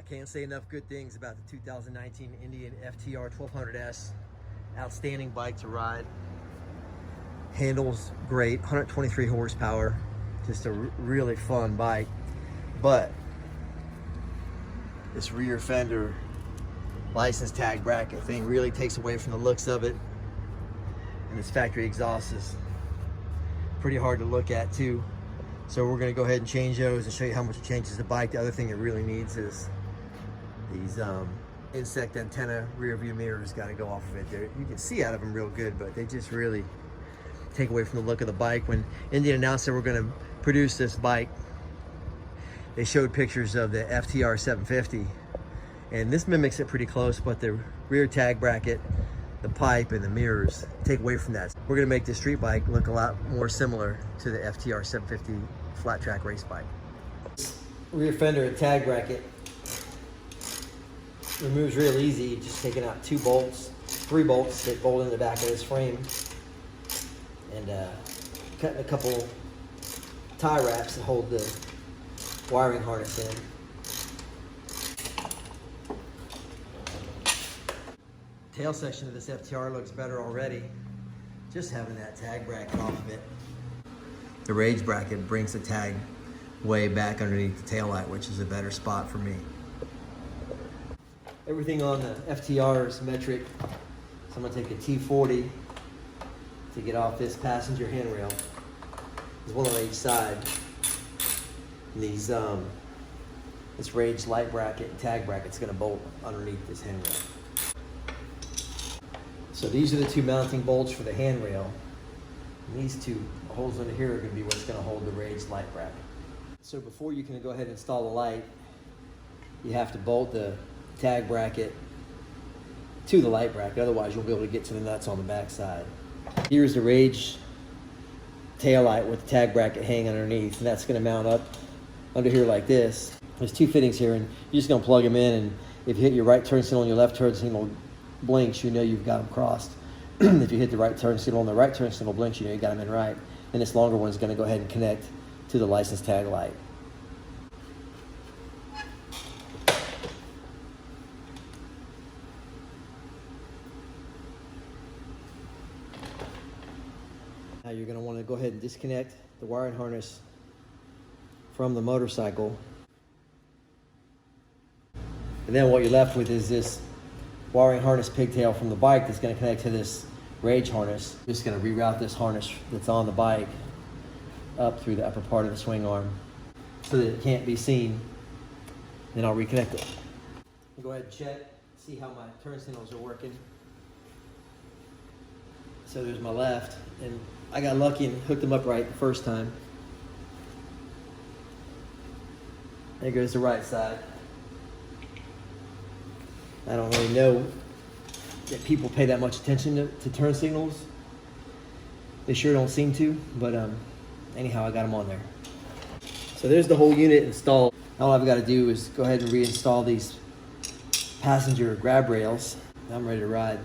Can't say enough good things about the 2019 Indian FTR 1200S. Outstanding bike to ride. Handles great, 123 horsepower. Just a really fun bike. But this rear fender license tag bracket thing really takes away from the looks of it. And this factory exhaust is pretty hard to look at too. So we're gonna go ahead and change those and show you how much it changes the bike. The other thing it really needs is these insect antenna rear view mirrors got to go off of it. You can see out of them real good, but they just really take away from the look of the bike. When Indian announced that we're going to produce this bike, they showed pictures of the FTR 750, and this mimics it pretty close, but the rear tag bracket, the pipe, and the mirrors take away from that. We're going to make this street bike look a lot more similar to the FTR 750 flat track race bike. Rear fender and tag bracket removes real easy, just taking out 3 bolts that bolt in the back of this frame, and cutting a couple tie wraps that hold the wiring harness in. Tail section of this FTR looks better already, just having that tag bracket off of it. The rage bracket brings the tag way back underneath the tail light, which is a better spot for me. Everything on the FTR is metric, so I'm going to take a T40 to get off this passenger handrail. There's one on each side. And these, this rage light bracket and tag bracket's going to bolt underneath this handrail. So these are the 2 mounting bolts for the handrail. And these 2 holes under here are going to be what's going to hold the rage light bracket. So before you can go ahead and install the light, you have to bolt the tag bracket to the light bracket, otherwise you'll be able to get to the nuts on the back side. Here's the rage tail light with the tag bracket hanging underneath, and that's going to mount up under here like this. There's 2 fittings here, and you're just going to plug them in, and if you hit your right turn signal and your left turn signal blinks, you know you've got them crossed. If you hit the right turn signal and the right turn signal blinks, you know you got them in right. And this longer one is going to go ahead and connect to the license tag light. Now you're going to want to go ahead and disconnect the wiring harness from the motorcycle. And then what you're left with is this wiring harness pigtail from the bike that's going to connect to this rage harness. Just going to reroute this harness that's on the bike up through the upper part of the swing arm so that it can't be seen. Then I'll reconnect it. I'll go ahead and check, see how my turn signals are working. So there's my left, and I got lucky and hooked them up right the first time. There goes the right side. I don't really know that people pay that much attention to turn signals. They sure don't seem to, but anyhow, I got them on there. So there's the whole unit installed. All I've got to do is go ahead and reinstall these passenger grab rails. I'm ready to ride.